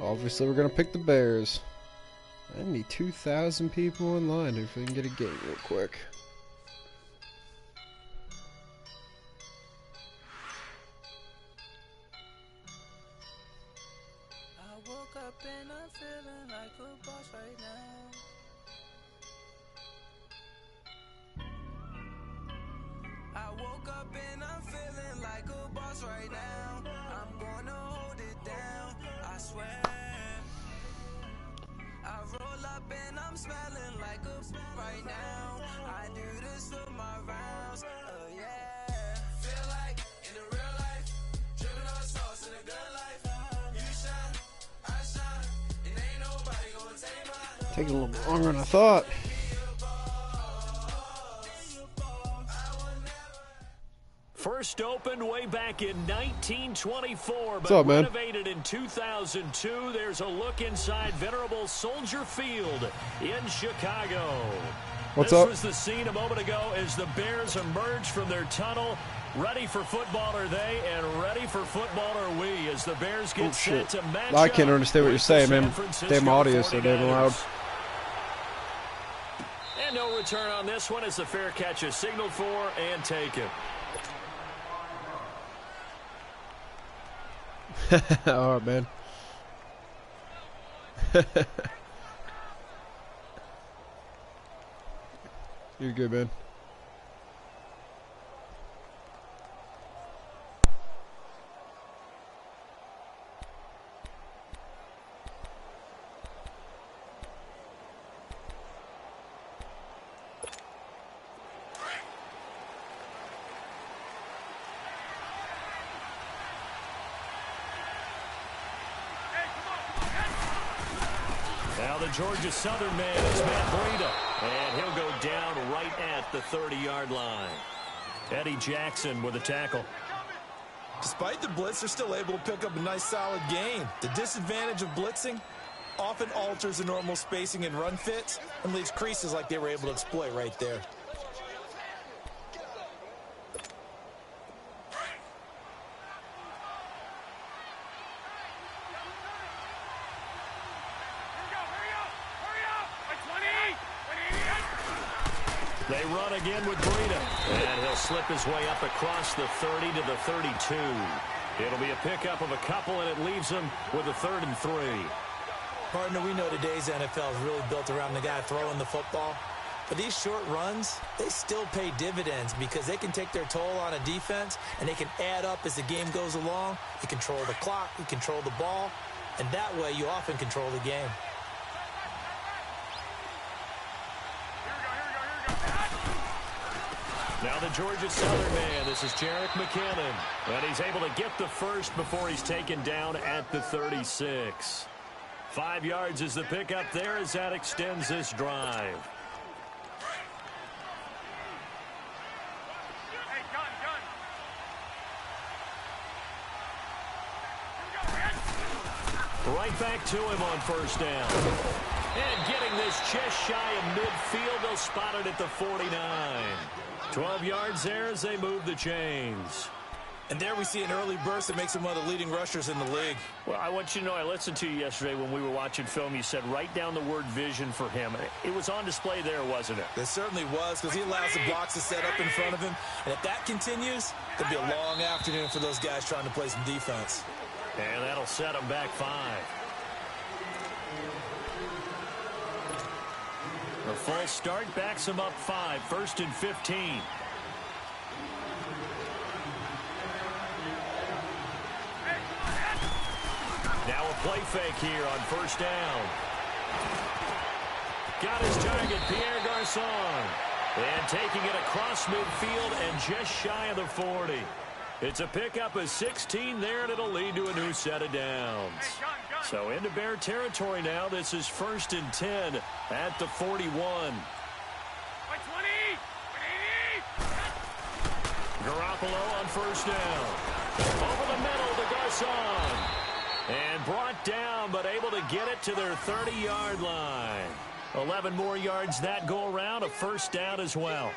Obviously, we're going to pick the Bears. I need 2,000 people in line if we can get a game real quick. I woke up and I'm feeling like a boss right now. I woke up and I'm feeling like a boss right now. I'm gonna hold it down, I swear. I roll up and I'm smelling like a right now. I do this for my rounds, yeah. Feel like in the real life, dripping on sauce in a good life. You shine, I shine, and ain't nobody gonna take my. Taking a little longer than I thought. First opened way back in 1924, but up, man? renovated in 2002. There's a look inside venerable Soldier Field in Chicago. What's this up? was the scene a moment ago as the Bears emerged from their tunnel. Ready for football are they, and ready for football are we as the Bears get set to match I can't up understand what you're with the saying, man. San Francisco Damn audio so damn 49ers. loud. And no return on this one as the fair catch is signaled for and taken. Alright, man. You're good, man. Now the Georgia Southern man is Matt Breida, and he'll go down right at the 30-yard line. Eddie Jackson with a tackle. Despite the blitz, they're still able to pick up a nice solid gain. The disadvantage of blitzing often alters the normal spacing and run fits and leaves creases like they were able to exploit right there. They run again with Breida, and he'll slip his way up across the 30 to the 32. It'll be a pickup of a couple, and it leaves him with a 3rd and 3. Partner, we know today's NFL is really built around the guy throwing the football. But these short runs, they still pay dividends because they can take their toll on a defense, and they can add up as the game goes along. You control the clock, you control the ball, and that way you often control the game. Now the Georgia Southern man, this is Jerick McKinnon. And he's able to get the first before he's taken down at the 36. 5 yards is the pickup there as that extends this drive. Right back to him on first down. And getting this just shy of midfield, they'll spot it at the 49. 12 yards there as they move the chains. And there we see an early burst that makes him one of the leading rushers in the league. Well, I want you to know, I listened to you yesterday when we were watching film. You said write down the word vision for him. It was on display there, wasn't it? It certainly was, because he allows the blocks to set up in front of him. And if that continues, it'll be a long afternoon for those guys trying to play some defense. And that'll set them back 5. A false start backs him up 5. 1st and 15. Now a play fake here on first down. Got his target, Pierre Garçon. And taking it across midfield and just shy of the 40. It's a pickup of 16 there, and it'll lead to a new set of downs. So into Bear territory now. This is 1st and 10 at the 41. Garoppolo on first down. Over the middle to Garçon. And brought down, but able to get it to their 30-yard line. 11 more yards that go around, a first down as well.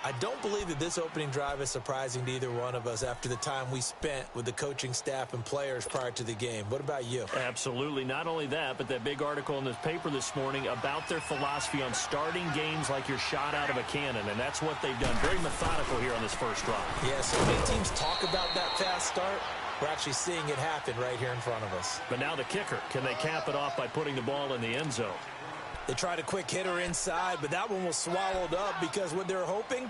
I don't believe that this opening drive is surprising to either one of us after the time we spent with the coaching staff and players prior to the game. What about you? Absolutely. Not only that, but that big article in the paper this morning about their philosophy on starting games like you're shot out of a cannon, and that's what they've done. Very methodical here on this first drive. Yeah, so many teams talk about that fast start. We're actually seeing it happen right here in front of us. But now the kicker. Can they cap it off by putting the ball in the end zone? They tried a quick hitter inside, but that one was swallowed up because what they're hoping,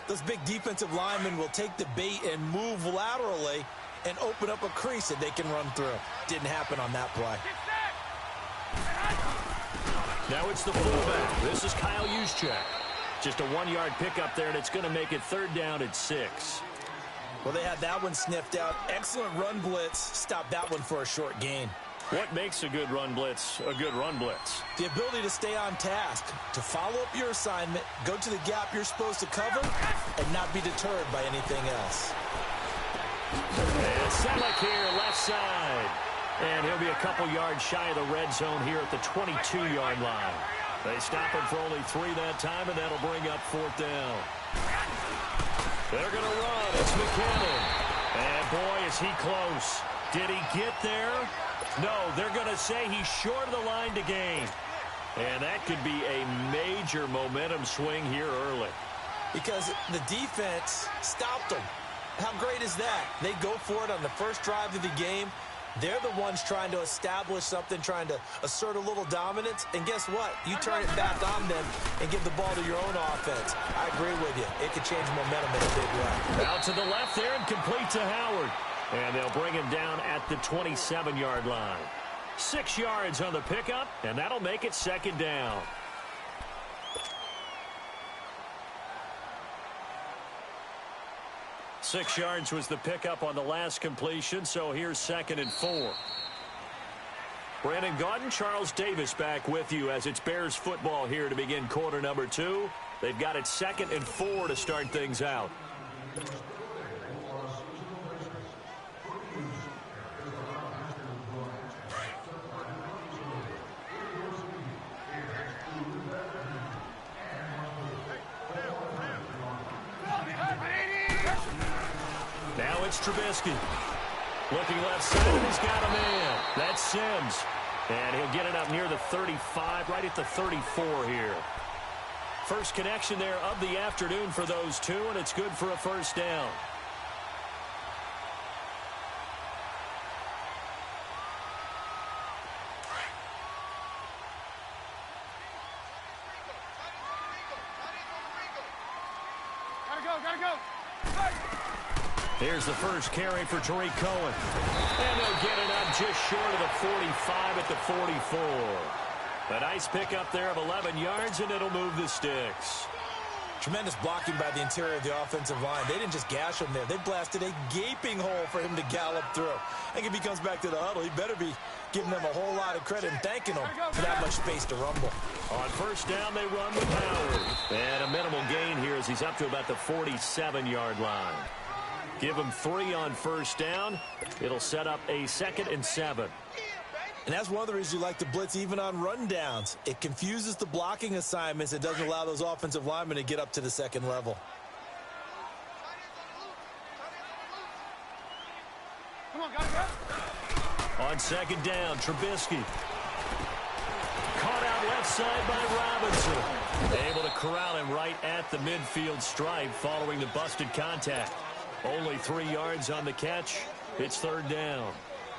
those big defensive linemen will take the bait and move laterally and open up a crease that they can run through. Didn't happen on that play. Now it's the fullback. This is Kyle Juszczyk. Just a 1-yard pickup there, and it's going to make it 3rd down at 6. Well, they had that one sniffed out. Excellent run blitz. Stopped that one for a short gain. What makes a good run blitz a good run blitz? The ability to stay on task, to follow up your assignment, go to the gap you're supposed to cover, and not be deterred by anything else. And Selleck here, left side. And he'll be a couple yards shy of the red zone here at the 22-yard line. They stop him for only 3 that time, and that'll bring up 4th down. They're going to run. It's McKinnon. And, boy, is he close. Did he get there? No, they're going to say he's short of the line to gain. And that could be a major momentum swing here early. Because the defense stopped them. How great is that? They go for it on the first drive of the game. They're the ones trying to establish something, trying to assert a little dominance. And guess what? You turn it back on them and give the ball to your own offense. I agree with you. It could change momentum in a big way. Out to the left there and complete to Howard. And they'll bring him down at the 27-yard line. 6 yards on the pickup, and that'll make it 2nd down. Six yards was the pickup on the last completion, so here's 2nd and 4. Brandon Gaudin, Charles Davis back with you as it's Bears football here to begin quarter number 2. They've got it 2nd and 4 to start things out. Now it's Trubisky. Looking left side, he's got a man. That's Sims. And he'll get it up near the 35, right at the 34 here. First connection there of the afternoon for those two, and it's good for a 1st down. Gotta go. Here's the first carry for Tariq Cohen. And they'll get it up just short of the 45 at the 44. A nice pickup there of 11 yards, and it'll move the sticks. Tremendous blocking by the interior of the offensive line. They didn't just gash him there. They blasted a gaping hole for him to gallop through. I think if he comes back to the huddle, he better be giving them a whole lot of credit and thanking them for that much space to rumble. On 1st down, they run with Howard. And a minimal gain here as he's up to about the 47-yard line. Give him 3 on 1st down. It'll set up a 2nd and 7. And that's one of the reasons you like to blitz even on rundowns. It confuses the blocking assignments. It doesn't allow those offensive linemen to get up to the 2nd level. Come on, guys. On 2nd down, Trubisky. Caught out left side by Robinson. Able to corral him right at the midfield stripe following the busted contact. Only 3 yards on the catch. It's 3rd down.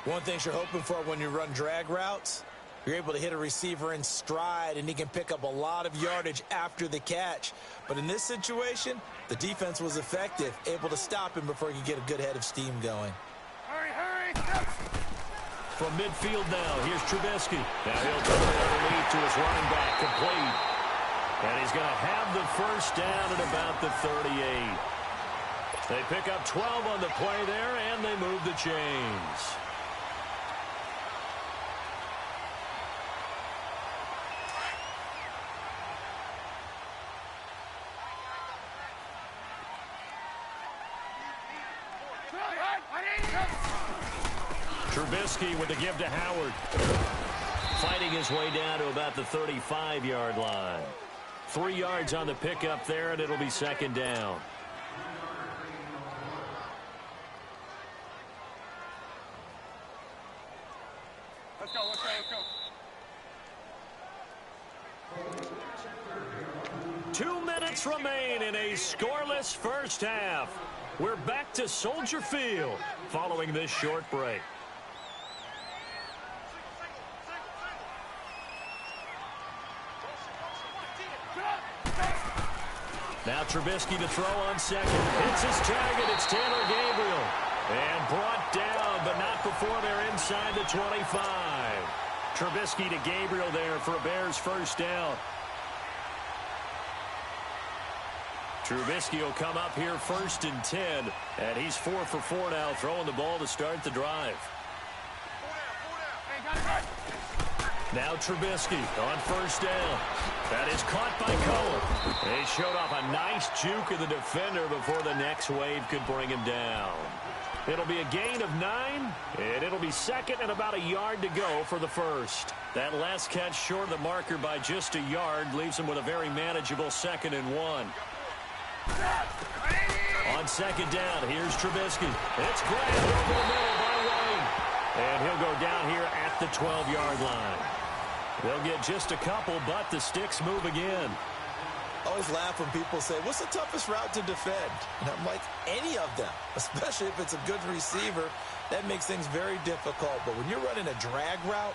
One thing you're hoping for when you run drag routes, you're able to hit a receiver in stride, and he can pick up a lot of yardage after the catch. But in this situation, the defense was effective, able to stop him before he could get a good head of steam going. Hurry. From midfield now, here's Trubisky. Now he'll turn it underneath to his running back, complete. And he's going to have the 1st down at about the 38. They pick up 12 on the play there, and they move the chains. Trubisky with the give to Howard. Fighting his way down to about the 35-yard line. 3 yards on the pickup there, and it'll be second down. Let's go, let's go, let's go. 2 minutes remain in a scoreless first half. We're back to Soldier Field following this short break. Now Trubisky to throw on second. Hits his target. It's Taylor Gabriel. And brought down, but not before they're inside the 25. Trubisky to Gabriel there for a Bears first down. Trubisky will come up here 1st and 10. And he's 4 for 4 now, throwing the ball to start the drive. Hey, got it right. Now Trubisky on first down. That is caught by Cohen. He showed off a nice juke of the defender before the next wave could bring him down. It'll be a gain of 9, and it'll be second and about a yard to go for the first. That last catch short of the marker by just a yard leaves him with a very manageable 2nd and 1. On second down, here's Trubisky. It's grabbed over the middle by Wayne. And he'll go down here at the 12-yard line. They'll get just a couple, but the sticks move again. I always laugh when people say, what's the toughest route to defend? And I'm like, any of them, especially if it's a good receiver. That makes things very difficult. But when you're running a drag route,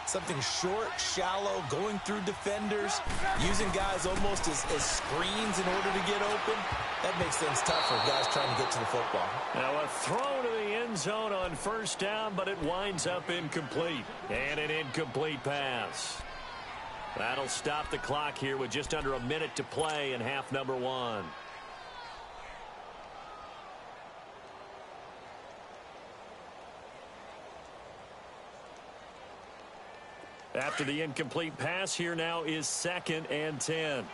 something short, shallow, going through defenders, using guys almost as screens in order to get open, that makes things tough for guys trying to get to the football. Now a throw to the end zone on first down, but it winds up incomplete. And an incomplete pass. That'll stop the clock here with just under a minute to play in half number 1. After the incomplete pass, here now is 2nd and 10.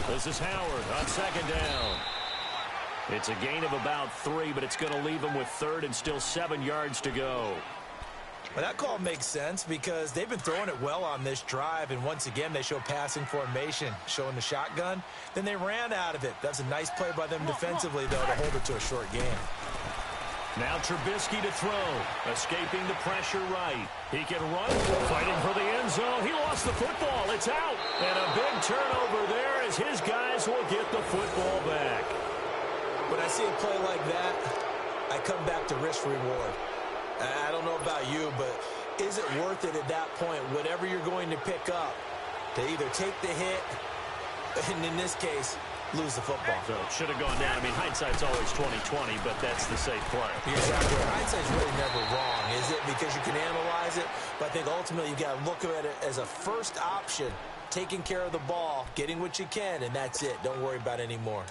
This is Howard on second down. It's a gain of about 3, but it's going to leave him with 3rd and still 7 yards to go. Well, that call makes sense because they've been throwing it well on this drive, and once again they show passing formation, showing the shotgun. Then they ran out of it. That's a nice play by them defensively, though, to hold it to a short game. Now Trubisky to throw, escaping the pressure right. He can run, fighting for the end zone. He lost the football. It's out. And a big turnover there as his guys will get the football back. When I see a play like that, I come back to risk-reward. I don't know about you, but is it worth it at that point, whatever you're going to pick up, to either take the hit, and in this case, lose the football? So it should have gone down. I mean, hindsight's always 20/20, but that's the safe play. Exactly. Hindsight's really never wrong, is it? Because you can analyze it, but I think ultimately you got to look at it as a first option, taking care of the ball, getting what you can, and that's it. Don't worry about any more.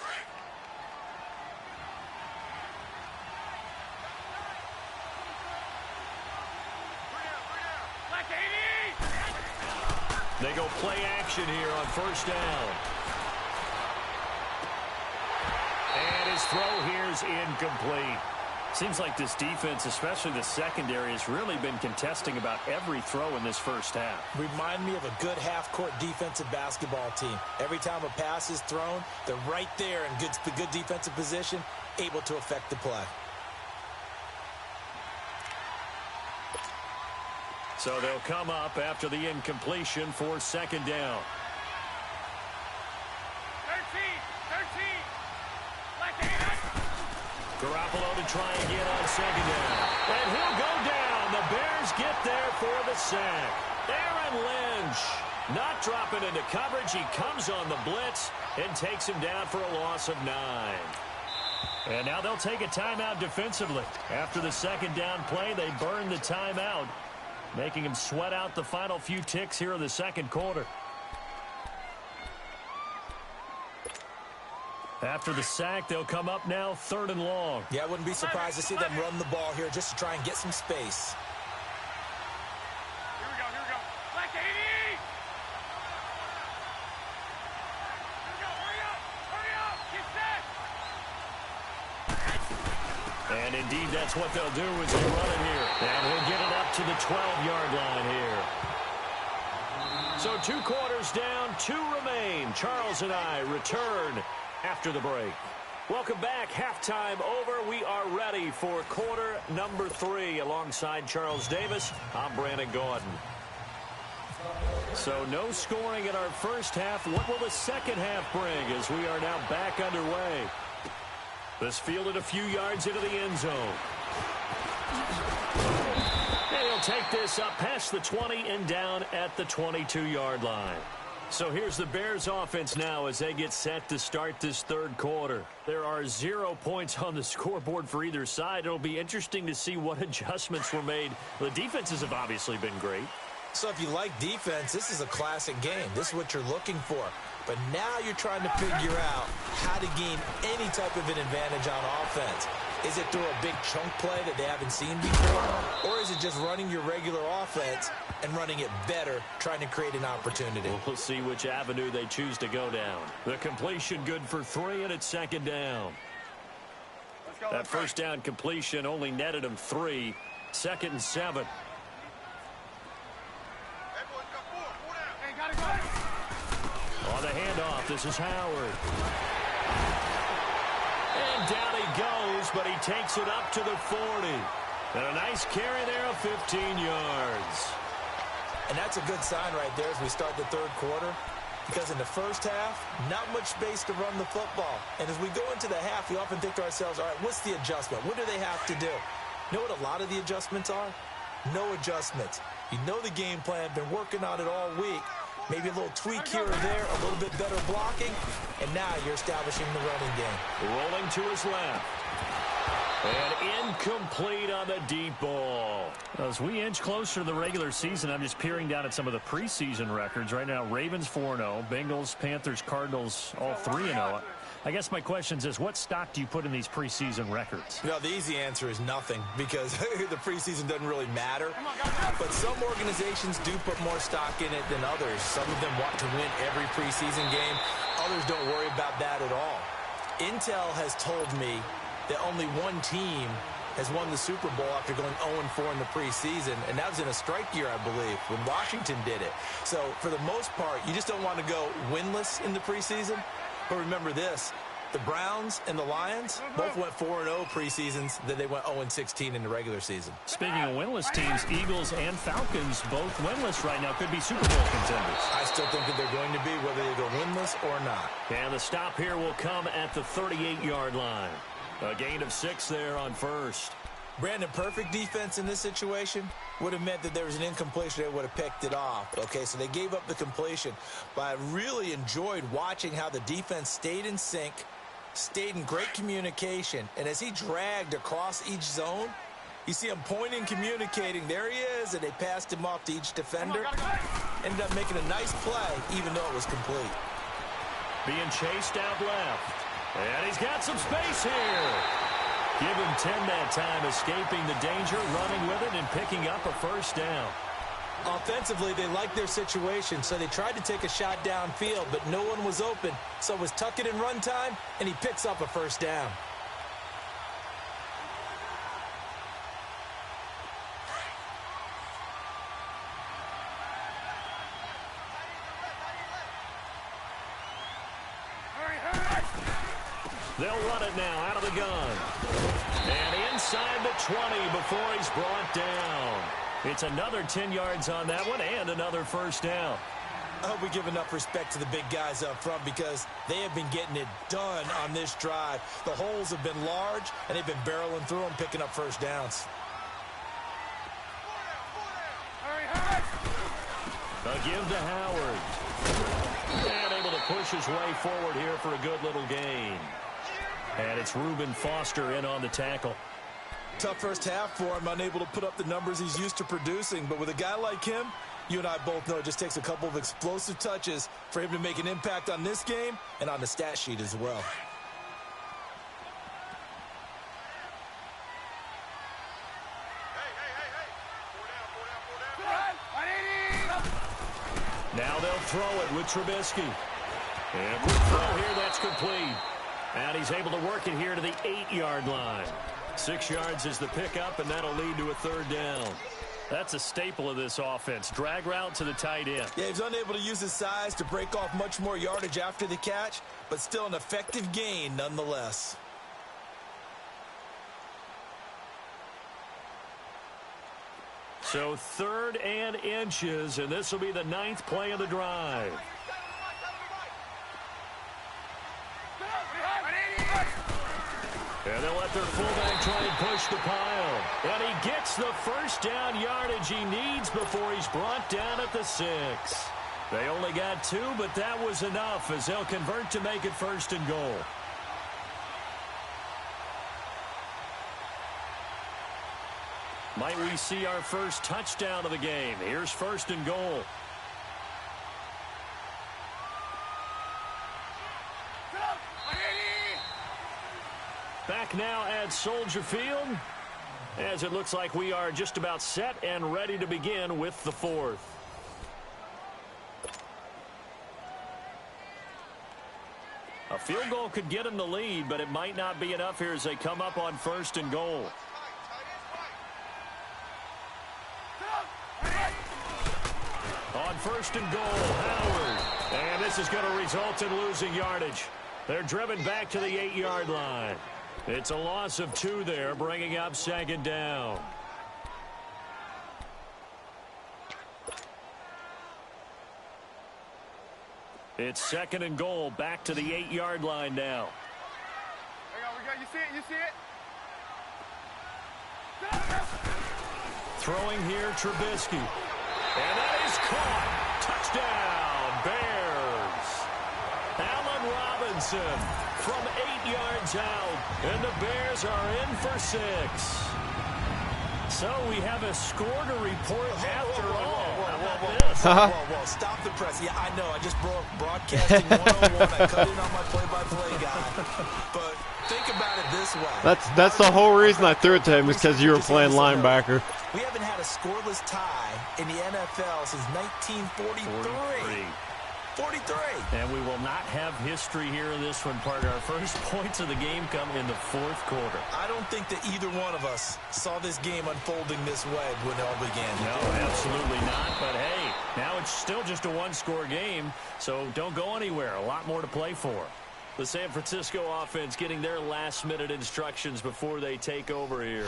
They go play action here on first down. And his throw here is incomplete. Seems like this defense, especially the secondary, has really been contesting about every throw in this first half. Remind me of a good half-court defensive basketball team. Every time a pass is thrown, they're right there in good defensive position, able to affect the play. So they'll come up after the incompletion for second down. 13. Garoppolo to try again on second down. And he'll go down. The Bears get there for the sack. Aaron Lynch not dropping into coverage. He comes on the blitz and takes him down for a loss of 9. And now they'll take a timeout defensively. After the second down play, they burn the timeout, making him sweat out the final few ticks here in the second quarter. After the sack, they'll come up now 3rd and long. Yeah, I wouldn't be surprised to see them run the ball here just to try and get some space. Here we go. Black 80! Here we go, hurry up! Get set! And indeed, that's what they'll do is they'll run it here. And he'll get it up to the 12-yard line here. So 2 quarters down, 2 remain. Charles and I return after the break. Welcome back. Halftime over. We are ready for quarter number 3. Alongside Charles Davis, I'm Brandon Gaudin. So no scoring in our first half. What will the second half bring as we are now back underway? This fielded a few yards into the end zone. And he'll take this up past the 20 and down at the 22-yard line. So here's the Bears offense now as they get set to start this third quarter. There are 0 points on the scoreboard for either side. It'll be interesting to see what adjustments were made. The defenses have obviously been great. So if you like defense, this is a classic game. This is what you're looking for. But now you're trying to figure out how to gain any type of an advantage on offense. Is it through a big chunk play that they haven't seen before? Or is it just running your regular offense and running it better, trying to create an opportunity? We'll see which avenue they choose to go down. The completion good for 3, and it's second down. That first down completion only netted him 3. 2nd and 7. On the handoff, this is Howard. And down he goes, but he takes it up to the 40. And a nice carry there of 15 yards. And that's a good sign right there as we start the third quarter. Because in the first half, not much space to run the football. And as we go into the half, we often think to ourselves, all right, what's the adjustment? What do they have to do? You know what a lot of the adjustments are? No adjustments. You know the game plan, been working on it all week. Maybe a little tweak here or there, a little bit better blocking, and now you're establishing the running game. Rolling to his left. And incomplete on the deep ball. As we inch closer to the regular season, I'm just peering down at some of the preseason records. Right now, Ravens 4-0, Bengals, Panthers, Cardinals, all 3-0. I guess my question is, what stock do you put in these preseason records? No, the easy answer is nothing because the preseason doesn't really matter. But some organizations do put more stock in it than others. Some of them want to win every preseason game. Others don't worry about that at all. Intel has told me that only one team has won the Super Bowl after going 0-4 in the preseason, and that was in a strike year, I believe, when Washington did it. So for the most part, you just don't want to go winless in the preseason. But remember this, the Browns and the Lions both went 4-0 preseasons, then they went 0-16 in the regular season. Speaking of winless teams, Eagles and Falcons both winless right now, could be Super Bowl contenders. I still think that they're going to be, whether they go winless or not. And the stop here will come at the 38-yard line. A gain of 6 there on first. Brandon, perfect defense in this situation would have meant that there was an incompletion. They would have picked it off. Okay, so they gave up the completion. But I really enjoyed watching how the defense stayed in sync, stayed in great communication. And as he dragged across each zone, you see him pointing, communicating. There he is, and they passed him off to each defender. Ended up making a nice play, even though it was complete. Being chased out left. And he's got some space here. Give him 10 that time, escaping the danger, running with it, and picking up a first down. Offensively, they liked their situation, so they tried to take a shot downfield, but no one was open. So it was tuck it in run time, and he picks up a first down. They'll run it now out of the gun. And inside the 20 before he's brought down. It's another 10 yards on that one and another first down. I hope we give enough respect to the big guys up front because they have been getting it done on this drive. The holes have been large, and they've been barreling through them, picking up first downs. A give to Howard. And able to push his way forward here for a good little gain. And it's Reuben Foster in on the tackle. Tough first half for him, unable to put up the numbers he's used to producing. But with a guy like him, you and I both know it just takes a couple of explosive touches for him to make an impact on this game and on the stat sheet as well. Now they'll throw it with Trubisky. And a quick throw here, that's complete. And he's able to work it here to the 8-yard line. 6 yards is the pickup, and that'll lead to a 3rd down. That's a staple of this offense. Drag route to the tight end. Yeah, he was unable to use his size to break off much more yardage after the catch, but still an effective gain nonetheless. So 3rd and inches, and this will be the 9th play of the drive. And they'll let their fullback try and push the pile. And he gets the 1st down yardage he needs before he's brought down at the 6. They only got 2, but that was enough as they'll convert to make it 1st and goal. Might we see our first touchdown of the game? Here's 1st and goal. Back now at Soldier Field, as it looks like we are just about set and ready to begin with the 4th. A field goal could get them the lead, but it might not be enough here as they come up on 1st and goal. On 1st and goal, Howard. And this is going to result in losing yardage. They're driven back to the 8-yard line. It's a loss of 2 there, bringing up 2nd down. It's 2nd and goal, back to the 8-yard line now. We got, you see it, you see it? Throwing here, Trubisky. And that is caught. Touchdown, Bears. Allen Robinson from 8 yards out. And the Bears are in for 6. So we have a score to report after all. Whoa, stop the press. Yeah, I know. I just broke broadcasting 101. I cut in on my play-by-play guy. But think about it this way. That's the whole reason I threw it to him is because you were playing linebacker. We haven't had a scoreless tie in the NFL since 1943. 43. And we will not have history here in this one, partner. Our first points of the game come in the 4th quarter. I don't think that either one of us saw this game unfolding this way when it all began. No, absolutely not. But, hey, now it's still just a 1-score game, so don't go anywhere. A lot more to play for. The San Francisco offense getting their last-minute instructions before they take over here.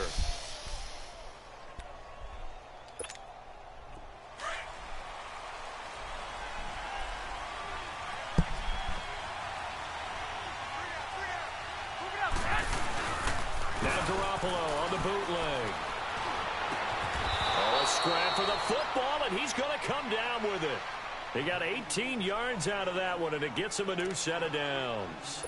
On the bootleg. Oh, a scrap for the football, and he's going to come down with it. He got 18 yards out of that one, and it gets him a new set of downs.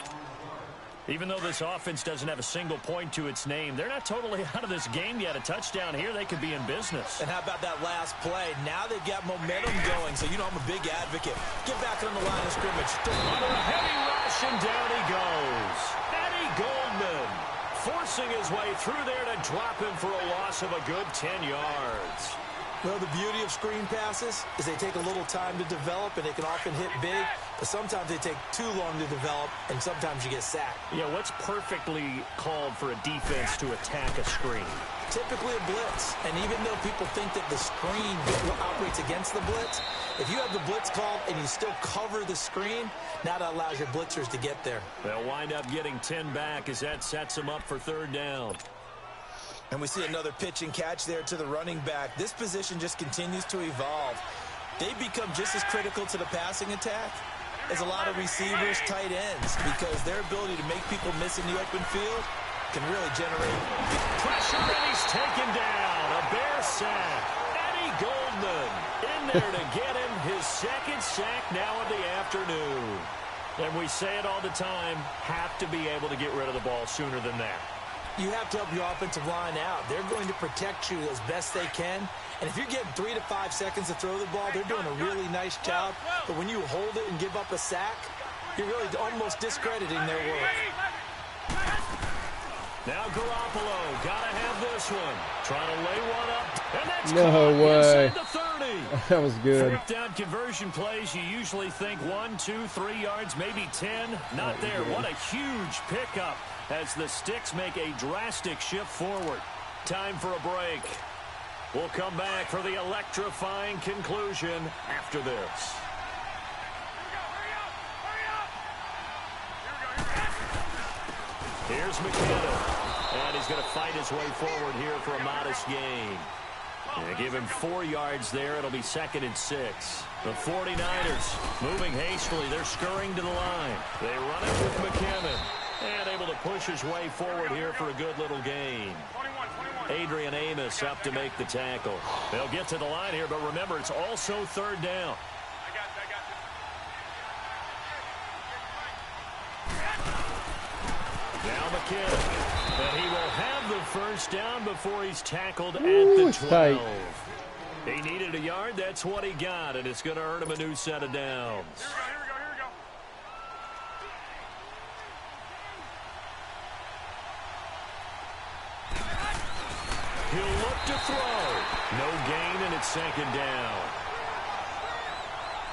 Even though this offense doesn't have a single point to its name, they're not totally out of this game yet. A touchdown here, they could be in business. And how about that last play? Now they've got momentum going, so you know I'm a big advocate. Get back on the line of scrimmage. Under a heavy rush, and down he goes. Eddie Goldman forcing his way through there to drop him for a loss of a good 10 yards. Well, the beauty of screen passes is they take a little time to develop, and they can often hit big, but sometimes they take too long to develop, and sometimes you get sacked. Yeah, what's perfectly called for a defense to attack a screen? Typically a blitz, and even though people think that the screen operates against the blitz, if you have the blitz called and you still cover the screen, now that allows your blitzers to get there. They'll wind up getting 10 back as that sets them up for 3rd down. And we see another pitch and catch there to the running back. This position just continues to evolve. They become just as critical to the passing attack as a lot of receivers, tight ends, because their ability to make people miss in the open field can really generate pressure, and he's taken down. A Bear sack. Eddie Goldman in there to get him his 2nd sack now of the afternoon. And we say it all the time, have to be able to get rid of the ball sooner than that. You have to help your offensive line out. They're going to protect you as best they can. And if you're getting 3 to 5 seconds to throw the ball, they're doing a really nice job. But when you hold it and give up a sack, you're really almost discrediting their work. Now Garoppolo, gotta have this one. Trying to lay one up, and that's No caught way. inside the 30. That was good. Fourth down conversion plays, you usually think 1, 2, 3 yards, maybe 10. Not there. What a huge pickup as the Sticks make a drastic shift forward. Time for a break. We'll come back for the electrifying conclusion after this. Here's McKinnon, and he's going to fight his way forward here for a modest gain. And give him 4 yards there. It'll be 2nd and 6. The 49ers moving hastily. They're scurrying to the line. They run it with McKinnon, and able to push his way forward here for a good little gain. Adrian Amos up to make the tackle. They'll get to the line here, but remember, it's also 3rd down. Now McKinnon, and he will have the 1st down before he's tackled at the 12. Tight. He needed a yard. That's what he got, and it's going to earn him a new set of downs. He'll look to throw. No gain, and it's 2nd down.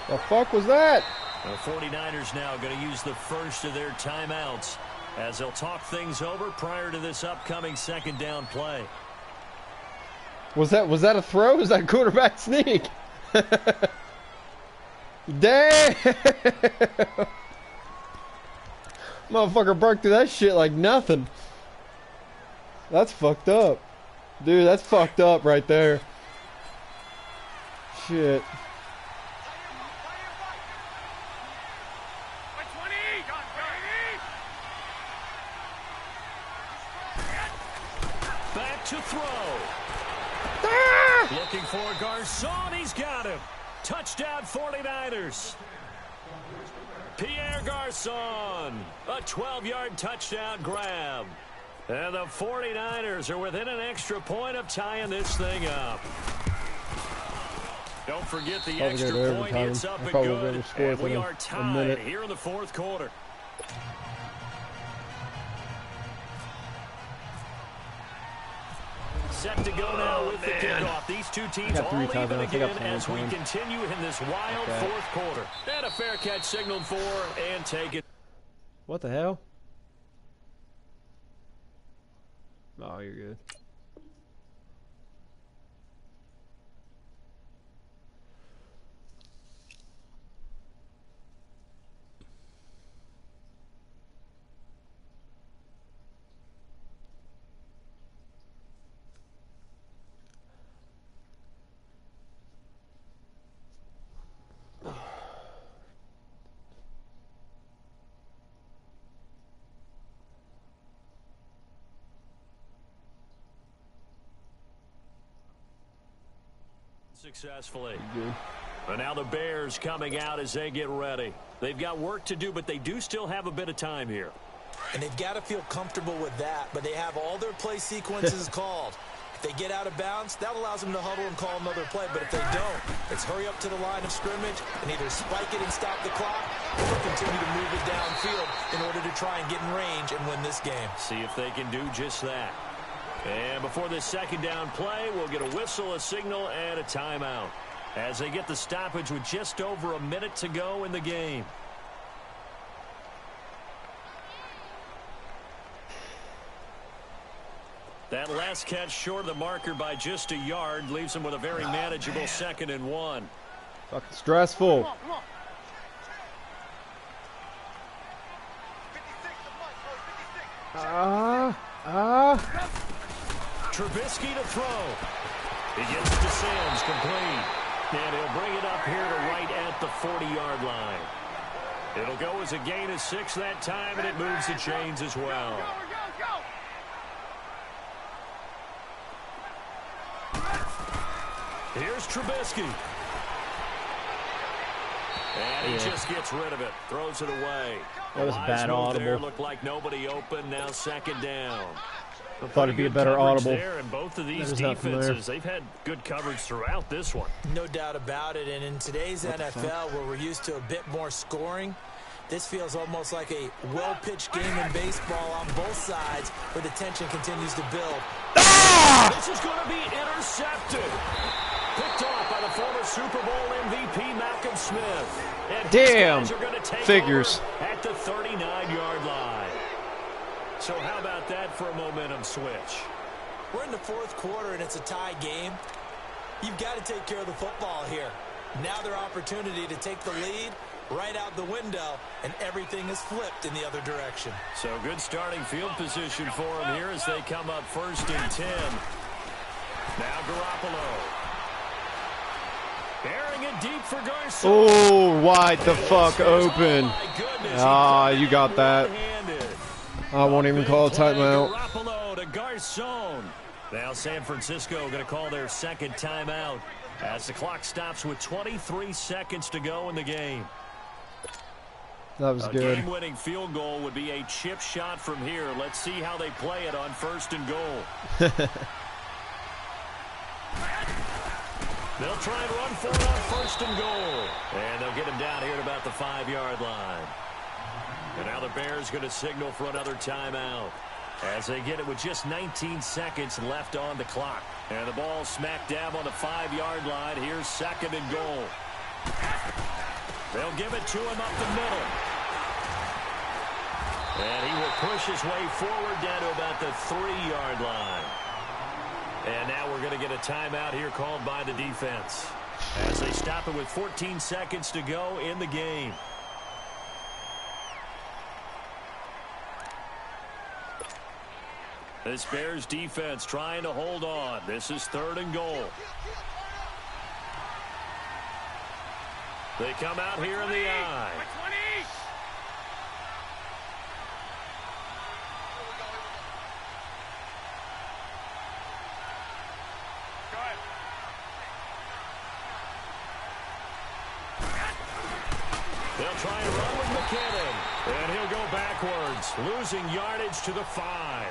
The fuck was that? The 49ers now going to use the first of their timeouts as they'll talk things over prior to this upcoming 2nd down play. Was that a throw? Was that a quarterback sneak? Damn! Motherfucker broke through that shit like nothing. That's fucked up. Dude, that's fucked up right there. Shit. Back to throw. Looking for Garcon. He's got him. Touchdown 49ers. Pierre Garcon. A 12-yard touchdown grab. And the 49ers are within an extra point of tying this thing up. Don't forget the extra point. It's up and good. And we are tied here in the 4th quarter. Set to go now with the kickoff. These two teams all even again as we continue in this wild 4th quarter. And a fair catch signaled for and taken. What the hell? Oh, you're good. Successfully. And now the Bears coming out as they get ready. They've got work to do, but they do still have a bit of time here. And they've got to feel comfortable with that, but they have all their play sequences called. If they get out of bounds, that allows them to huddle and call another play, but if they don't, it's hurry up to the line of scrimmage and either spike it and stop the clock or continue to move it downfield in order to try and get in range and win this game. See if they can do just that. And before this 2nd down play, we'll get a whistle, a signal, and a timeout as they get the stoppage with just over a minute to go in the game. That last catch short of the marker by just a yard leaves them with a very manageable 2nd and 1. Fucking stressful. Trubisky to throw. He gets it to Sims, complete. And he'll bring it up here to right at the 40-yard line. It'll go as a gain of 6 that time, and it moves the chains as well. Here's Trubisky. And he just gets rid of it. Throws it away. That was a bad audible. There looked like nobody open. Now 2nd down. I thought it'd be a better audible. There, and both of these defenses, they've had good coverage throughout this one. No doubt about it. And in today's NFL, where we're used to a bit more scoring, This feels almost like a well-pitched game in baseball on both sides where the tension continues to build. This is going to be intercepted. Picked off by the former Super Bowl MVP Malcolm Smith. And Damn. his guys are going to take Figures. over at the 39-yard line. So how about that for a momentum switch? We're in the fourth quarter, and it's a tie game. You've got to take care of the football here. Now their opportunity to take the lead right out the window, and everything is flipped in the other direction. So good starting field position for them here as they come up 1st and 10. Now Garoppolo. Bearing it deep for Garcia. Oh, wide the fuck open. Ah, you got that. I won't even call a timeout. Garoppolo to Garcon. Now San Francisco going to call their second timeout as the clock stops with 23 seconds to go in the game. That was good. A game-winning field goal would be a chip shot from here. Let's see how they play it on 1st and goal. They'll try and run for it on 1st and goal. And they'll get him down here at about the 5-yard line. And now the Bears going to signal for another timeout as they get it with just 19 seconds left on the clock. And the ball smack dab on the 5-yard line. Here's 2nd and goal. They'll give it to him up the middle. And he will push his way forward down to about the 3-yard line. And now we're going to get a timeout here called by the defense as they stop it with 14 seconds to go in the game. This Bears defense trying to hold on. This is 3rd and goal. They come out here in the eye. They'll try and run with McKinnon. And he'll go backwards, losing yardage to the 5.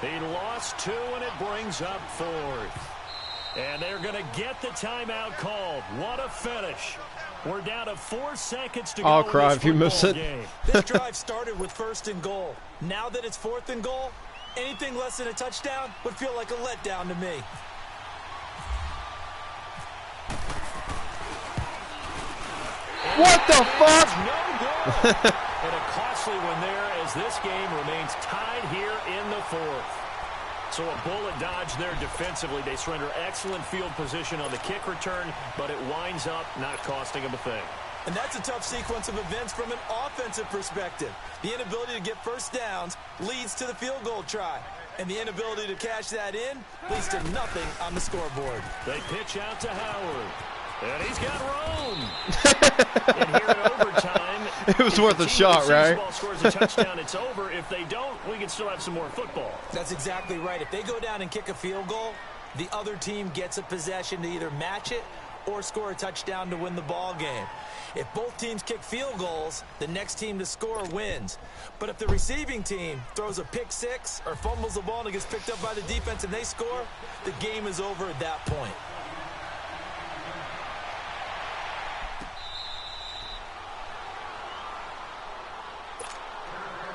He lost 2, and it brings up 4th. And they're going to get the timeout called. What a finish. We're down to 4 seconds to go. I'll cry if you miss it. This drive started with 1st and goal. Now that it's 4th and goal, anything less than a touchdown would feel like a letdown to me. What the fuck? No good. And a costly one there as this game remains tied here in the 4th. So a bullet dodge there defensively. They surrender excellent field position on the kick return, but it winds up not costing them a thing. And that's a tough sequence of events from an offensive perspective. The inability to get first downs leads to the field goal try. And the inability to cash that in leads to nothing on the scoreboard. They pitch out to Howard. And he's got room. And here in overtime, It was worth a shot, right? If the ball scores a touchdown, it's over. If they don't, we can still have some more football. That's exactly right. If they go down and kick a field goal, the other team gets a possession to either match it or score a touchdown to win the ball game. If both teams kick field goals, the next team to score wins. But if the receiving team throws a pick six or fumbles the ball and it gets picked up by the defense and they score, the game is over at that point.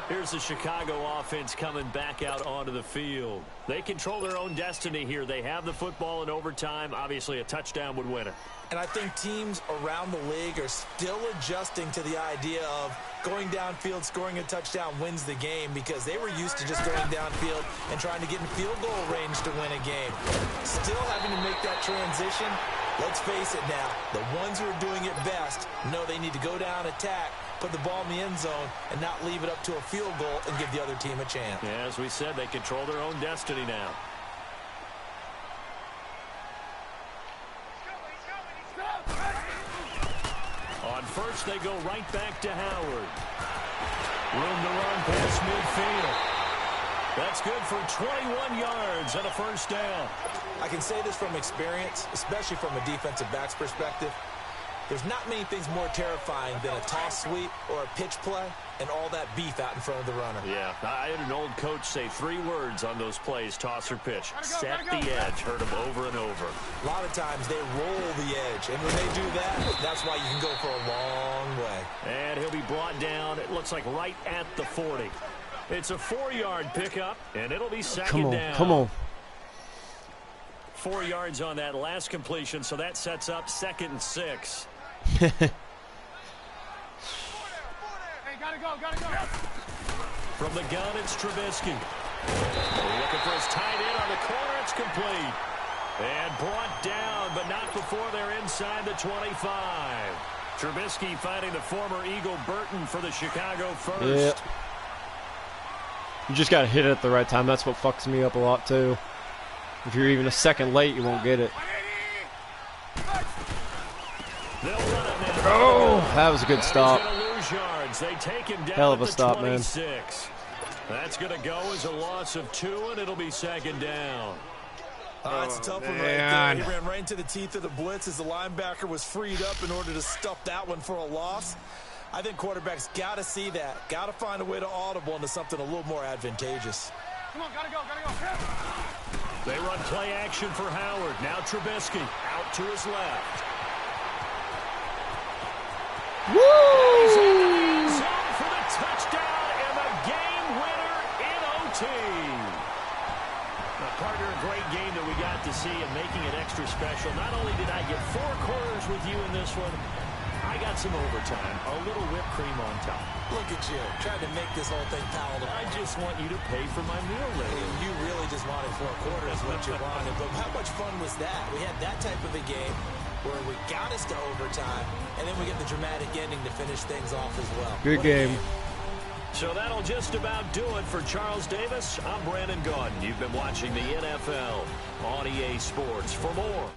Here's the Chicago offense coming back out onto the field. They control their own destiny here. They have the football in overtime. Obviously, a touchdown would win it. And I think teams around the league are still adjusting to the idea of going downfield, scoring a touchdown wins the game, because they were used to just going downfield and trying to get in field goal range to win a game. Still having to make that transition. Let's face it now, the ones who are doing it best know they need to go down, attack, put the ball in the end zone, and not leave it up to a field goal and give the other team a chance. Yeah, as we said, they control their own destiny now. On first, they go right back to Howard. Room to run past midfield. That's good for 21 yards and a first down. I can say this from experience, especially from a defensive back's perspective. There's not many things more terrifying than a toss sweep or a pitch play and all that beef out in front of the runner. Yeah, I had an old coach say 3 words on those plays, toss or pitch. Set the edge. Heard him over and over. A lot of times they roll the edge, and when they do that, that's why you can go for a long way. And he'll be brought down, it looks like right at the 40. It's a 4-yard pickup, and it'll be second down. Come on. 4 yards on that last completion, so that sets up 2nd and 6. Hey, gotta go. From the gun, it's Trubisky. Looking for his tight end on the corner. It's complete. And brought down, but not before they're inside the 25. Trubisky finding the former Eagle Burton for the Chicago first. Yep. You just got to hit it at the right time. That's what fucks me up a lot, too. If you're even a second late, you won't get it. They'll run it now. Oh, that was a good stop. He's gonna lose yards. They take him down Hell of at a the stop, man. 26. That's going to go as a loss of 2, and it'll be 2nd down. That's a tough one right there. He ran right into the teeth of the blitz as the linebacker was freed up in order to stuff that one for a loss. I think quarterbacks got to see that. Got to find a way to audible into something a little more advantageous. Come on, gotta go. They run play action for Howard. Now Trubisky out to his left. Woo! He's in the end zone for the touchdown and the game winner in OT. Now, partner, a great game that we got to see and making it extra special. Not only did I get 4 quarters with you in this one, I got some overtime, a little whipped cream on top. Look at you, trying to make this whole thing palatable. I just want you to pay for my meal later. You really just wanted 4 quarters, what you wanted. But how much fun was that? We had that type of a game where we got us to overtime, and then we get the dramatic ending to finish things off as well. Good game. So that'll just about do it for Charles Davis. I'm Brandon Gaudin. You've been watching the NFL on EA Sports. For more.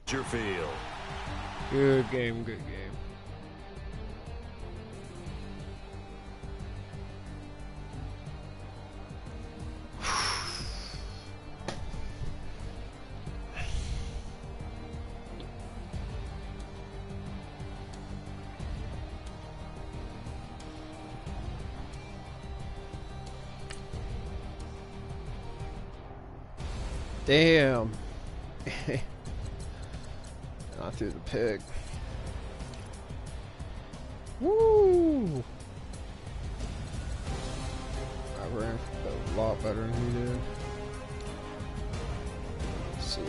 Your field. Good game, good game. Damn. I threw the pig. Woo! I ran a lot better than he did. Let's see.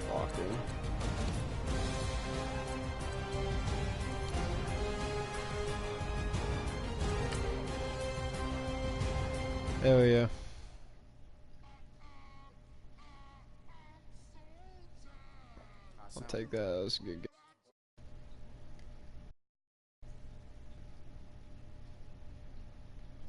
Blocking. Hell yeah. I'll take that. That was a good game.